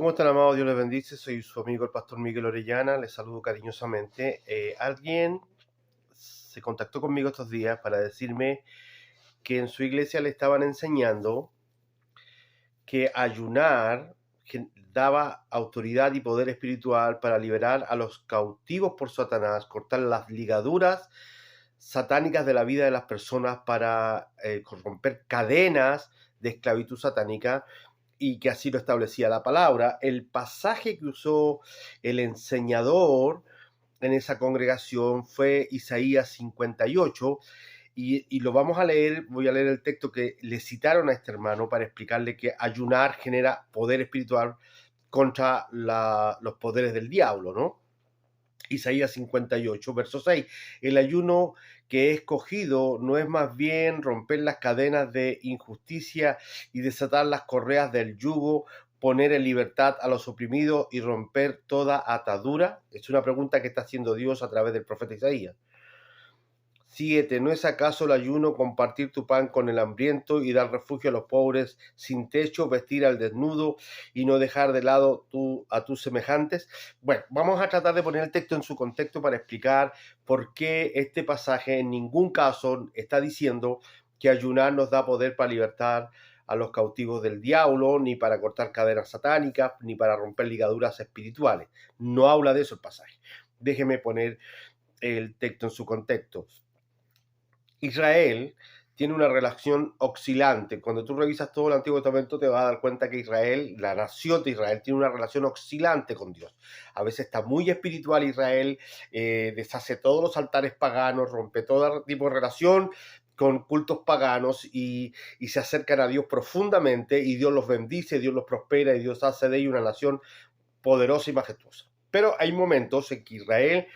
¿Cómo están, amados? Dios les bendice. Soy su amigo el pastor Miguel Orellana. Les saludo cariñosamente. Alguien se contactó conmigo estos días para decirme que en su iglesia le estaban enseñando que ayunar daba autoridad y poder espiritual para liberar a los cautivos por Satanás, cortar las ligaduras satánicas de la vida de las personas para romper cadenas de esclavitud satánica, y que así lo establecía la palabra. El pasaje que usó el enseñador en esa congregación fue Isaías 58, y lo vamos a leer. Voy a leer el texto que le citaron a este hermano para explicarle que ayunar genera poder espiritual contra los poderes del diablo, ¿no? Isaías 58, verso 6. El ayuno que he escogido no es más bien romper las cadenas de injusticia y desatar las correas del yugo, poner en libertad a los oprimidos y romper toda atadura. Es una pregunta que está haciendo Dios a través del profeta Isaías. 7. ¿No es acaso el ayuno compartir tu pan con el hambriento y dar refugio a los pobres sin techo, vestir al desnudo y no dejar de lado a tus semejantes? Bueno, vamos a tratar de poner el texto en su contexto para explicar por qué este pasaje en ningún caso está diciendo que ayunar nos da poder para libertar a los cautivos del diablo, ni para cortar cadenas satánicas, ni para romper ligaduras espirituales. No habla de eso el pasaje. Déjeme poner el texto en su contexto. Israel tiene una relación oscilante. Cuando tú revisas todo el Antiguo Testamento te vas a dar cuenta que Israel, la nación de Israel, tiene una relación oscilante con Dios. A veces está muy espiritual Israel, deshace todos los altares paganos, rompe todo tipo de relación con cultos paganos y se acercan a Dios profundamente, y Dios los bendice, Dios los prospera, y Dios hace de ellos una nación poderosa y majestuosa. Pero hay momentos en que Israel,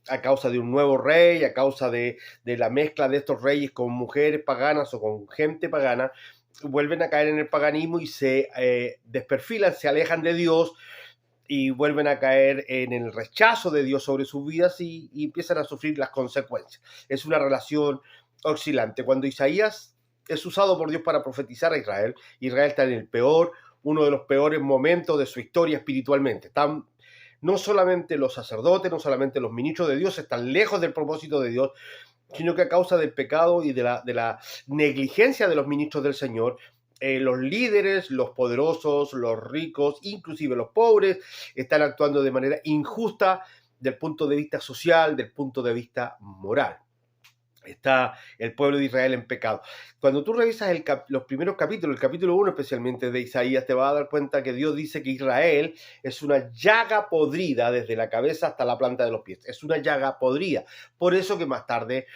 a causa de un nuevo rey, a causa de la mezcla de estos reyes con mujeres paganas o con gente pagana, vuelven a caer en el paganismo y se desperfilan, se alejan de Dios y vuelven a caer en el rechazo de Dios sobre sus vidas y empiezan a sufrir las consecuencias. Es una relación oscilante. Cuando Isaías es usado por Dios para profetizar a Israel, Israel está en uno de los peores momentos de su historia espiritualmente. No solamente los sacerdotes, no solamente los ministros de Dios están lejos del propósito de Dios, sino que a causa del pecado y de la negligencia de los ministros del Señor, los líderes, los poderosos, los ricos, inclusive los pobres, están actuando de manera injusta del punto de vista social, del punto de vista moral. Está el pueblo de Israel en pecado. Cuando tú revisas los primeros capítulos, el capítulo 1 especialmente de Isaías, te vas a dar cuenta que Dios dice que Israel es una llaga podrida desde la cabeza hasta la planta de los pies. Es una llaga podrida. Por eso que más tarde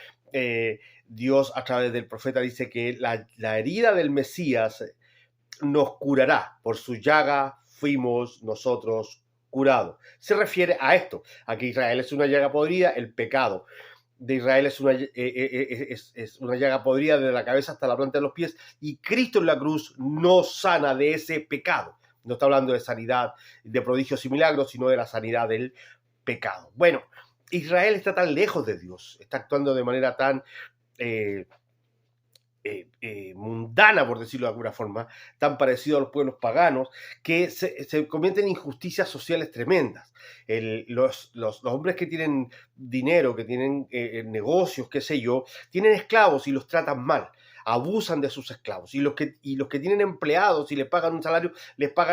Dios a través del profeta dice que la herida del Mesías nos curará. Por su llaga fuimos nosotros curados. Se refiere a esto, a que Israel es una llaga podrida, el pecado de Israel es una llaga podrida desde la cabeza hasta la planta de los pies, y Cristo en la cruz nos sana de ese pecado. No está hablando de sanidad, de prodigios y milagros, sino de la sanidad del pecado. Bueno, Israel está tan lejos de Dios, está actuando de manera tan mundana, por decirlo de alguna forma, tan parecido a los pueblos paganos, que se cometen injusticias sociales tremendas. Los hombres que tienen dinero, que tienen negocios, qué sé yo, tienen esclavos y los tratan mal, abusan de sus esclavos, y los que tienen empleados y les pagan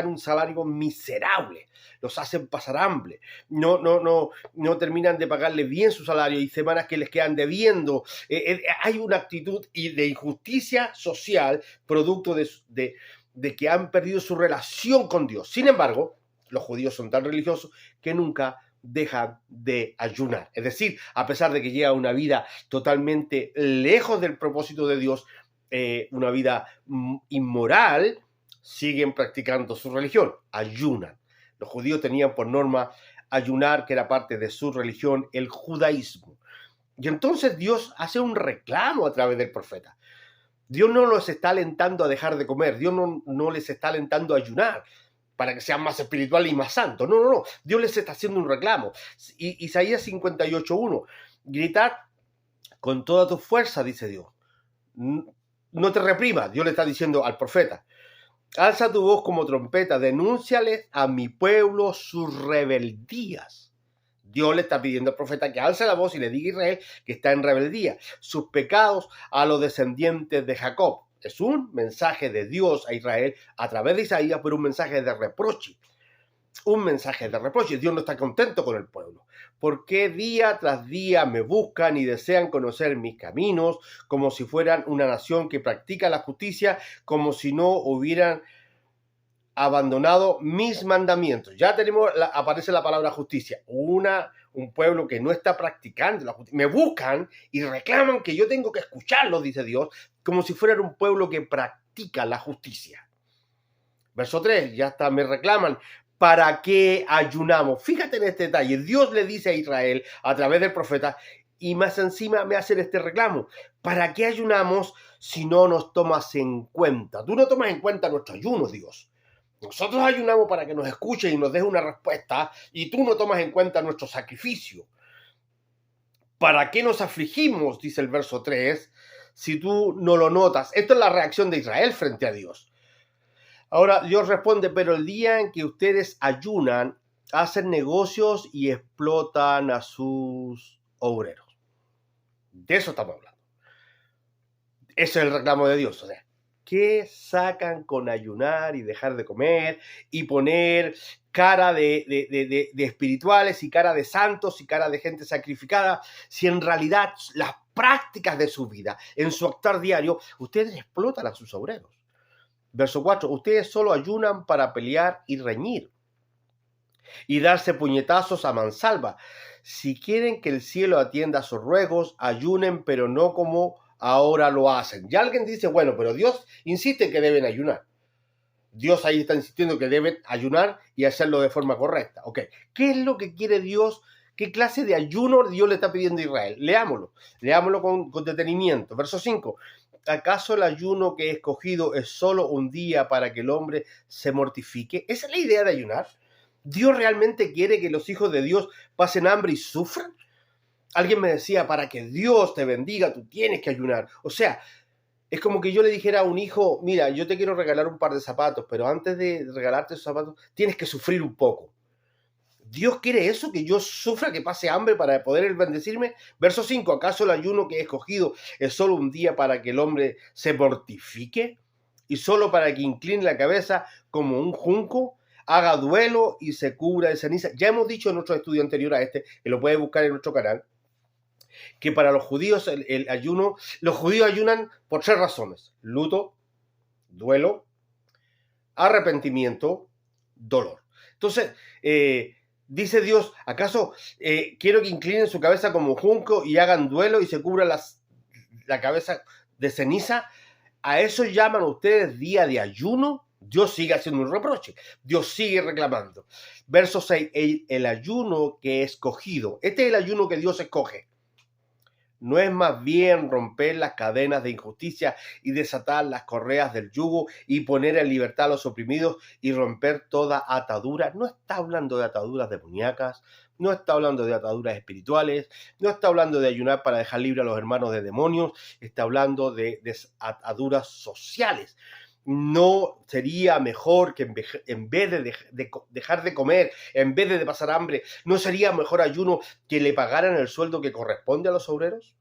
un salario miserable, los hacen pasar hambre, no terminan de pagarle bien su salario, y semanas que les quedan debiendo. Hay una actitud de injusticia social producto de que han perdido su relación con Dios. Sin embargo, los judíos son tan religiosos que nunca dejan de ayunar. Es decir, a pesar de que llevan una vida totalmente lejos del propósito de Dios, una vida inmoral, siguen practicando su religión, ayunan. Los judíos tenían por norma ayunar, que era parte de su religión, el judaísmo. Y entonces Dios hace un reclamo a través del profeta. Dios no los está alentando a dejar de comer, Dios no les está alentando a ayunar para que sean más espirituales y más santos. No. Dios les está haciendo un reclamo. Isaías 58:1. Gritad con toda tu fuerza, dice Dios. No te reprimas, Dios le está diciendo al profeta. Alza tu voz como trompeta, denúnciales a mi pueblo sus rebeldías. Dios le está pidiendo al profeta que alce la voz y le diga a Israel que está en rebeldía. Sus pecados a los descendientes de Jacob. Es un mensaje de Dios a Israel a través de Isaías, pero un mensaje de reproche. Un mensaje de reproche. Dios no está contento con el pueblo. ¿Por qué día tras día me buscan y desean conocer mis caminos, como si fueran una nación que practica la justicia, como si no hubieran abandonado mis mandamientos? Ya aparece la palabra justicia. Un pueblo que no está practicando la justicia. Me buscan y reclaman que yo tengo que escucharlos, dice Dios, como si fueran un pueblo que practica la justicia. Verso 3, ya está, me reclaman. ¿Para qué ayunamos? Fíjate en este detalle. Dios le dice a Israel a través del profeta, y más encima me hacen este reclamo. ¿Para qué ayunamos si no nos tomas en cuenta? Tú no tomas en cuenta nuestro ayuno, Dios. Nosotros ayunamos para que nos escuchen y nos des una respuesta, y tú no tomas en cuenta nuestro sacrificio. ¿Para qué nos afligimos? Dice el verso 3, si tú no lo notas. Esto es la reacción de Israel frente a Dios. Ahora Dios responde, pero el día en que ustedes ayunan, hacen negocios y explotan a sus obreros. De eso estamos hablando. Ese es el reclamo de Dios. O sea, ¿qué sacan con ayunar y dejar de comer y poner cara de espirituales y cara de santos y cara de gente sacrificada, si en realidad las prácticas de su vida, en su actuar diario, ustedes explotan a sus obreros? Verso 4, ustedes solo ayunan para pelear y reñir y darse puñetazos a mansalva. Si quieren que el cielo atienda a sus ruegos, ayunen, pero no como ahora lo hacen. Ya alguien dice, bueno, pero Dios insiste en que deben ayunar. Dios ahí está insistiendo que deben ayunar y hacerlo de forma correcta. Ok, ¿qué es lo que quiere Dios? ¿Qué clase de ayuno Dios le está pidiendo a Israel? Leámoslo con detenimiento. Verso 5. ¿Acaso el ayuno que he escogido es solo un día para que el hombre se mortifique? ¿Esa es la idea de ayunar? ¿Dios realmente quiere que los hijos de Dios pasen hambre y sufran? Alguien me decía, para que Dios te bendiga, tú tienes que ayunar. O sea, es como que yo le dijera a un hijo, mira, yo te quiero regalar un par de zapatos, pero antes de regalarte esos zapatos, tienes que sufrir un poco. ¿Dios quiere eso? ¿Que yo sufra, que pase hambre para poder bendecirme? Verso 5, ¿acaso el ayuno que he escogido es solo un día para que el hombre se mortifique? ¿Y solo para que incline la cabeza como un junco? Haga duelo y se cubra de ceniza. Ya hemos dicho en nuestro estudio anterior a este, que lo puedes buscar en nuestro canal, que para los judíos el ayuno, los judíos ayunan por 3 razones: luto, duelo, arrepentimiento, dolor. Entonces, dice Dios, ¿acaso quiero que inclinen su cabeza como junco y hagan duelo y se cubran la cabeza de ceniza? ¿A eso llaman ustedes día de ayuno? Dios sigue haciendo un reproche. Dios sigue reclamando. Verso 6, el ayuno que he escogido. Este es el ayuno que Dios escoge. ¿No es más bien romper las cadenas de injusticia y desatar las correas del yugo y poner en libertad a los oprimidos y romper toda atadura? No está hablando de ataduras demoníacas, no está hablando de ataduras espirituales, no está hablando de ayunar para dejar libre a los hermanos de demonios, está hablando de ataduras sociales. ¿No sería mejor que en vez de dejar de comer, en vez de pasar hambre, no sería mejor ayuno que le pagaran el sueldo que corresponde a los obreros?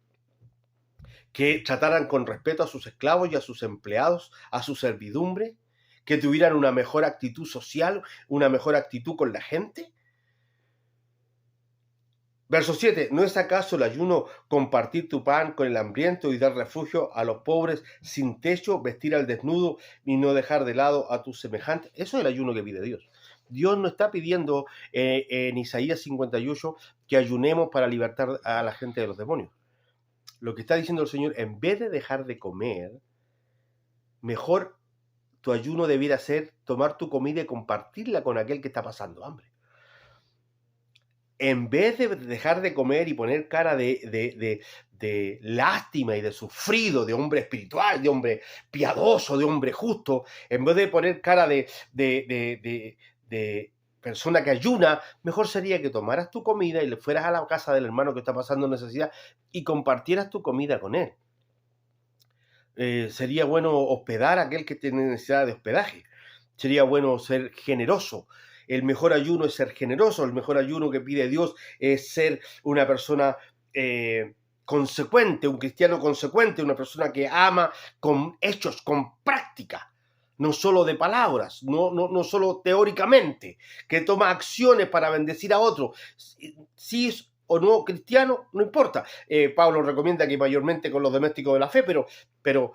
¿Que trataran con respeto a sus esclavos y a sus empleados, a su servidumbre? ¿Que tuvieran una mejor actitud social, una mejor actitud con la gente? Verso 7, ¿no es acaso el ayuno compartir tu pan con el hambriento y dar refugio a los pobres sin techo, vestir al desnudo y no dejar de lado a tus semejantes? Eso es el ayuno que pide Dios. Dios no está pidiendo en Isaías 58 que ayunemos para libertar a la gente de los demonios. Lo que está diciendo el Señor, en vez de dejar de comer, mejor tu ayuno debiera ser tomar tu comida y compartirla con aquel que está pasando hambre. En vez de dejar de comer y poner cara de lástima y de sufrido, de hombre espiritual, de hombre piadoso, de hombre justo, en vez de poner cara de persona que ayuna, mejor sería que tomaras tu comida y le fueras a la casa del hermano que está pasando necesidad y compartieras tu comida con él. Sería bueno hospedar a aquel que tiene necesidad de hospedaje. sería bueno ser generoso. El mejor ayuno es ser generoso, el mejor ayuno que pide Dios es ser una persona consecuente, un cristiano consecuente, una persona que ama con hechos, con práctica, no solo de palabras, no solo teóricamente, que toma acciones para bendecir a otros. Si es o no cristiano, no importa. Pablo recomienda que mayormente con los domésticos de la fe, pero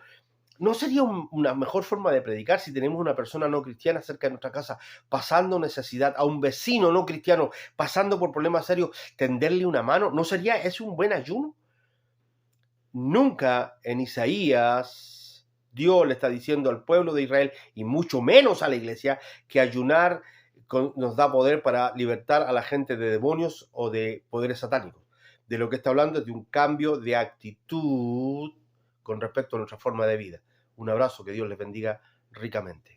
¿no sería una mejor forma de predicar si tenemos una persona no cristiana cerca de nuestra casa pasando necesidad, a un vecino no cristiano pasando por problemas serios, tenderle una mano? ¿No sería ese un buen ayuno? Nunca en Isaías Dios le está diciendo al pueblo de Israel, y mucho menos a la iglesia, que ayunar nos da poder para libertar a la gente de demonios o de poderes satánicos. De lo que está hablando es de un cambio de actitud con respecto a nuestra forma de vida. Un abrazo, que Dios les bendiga ricamente.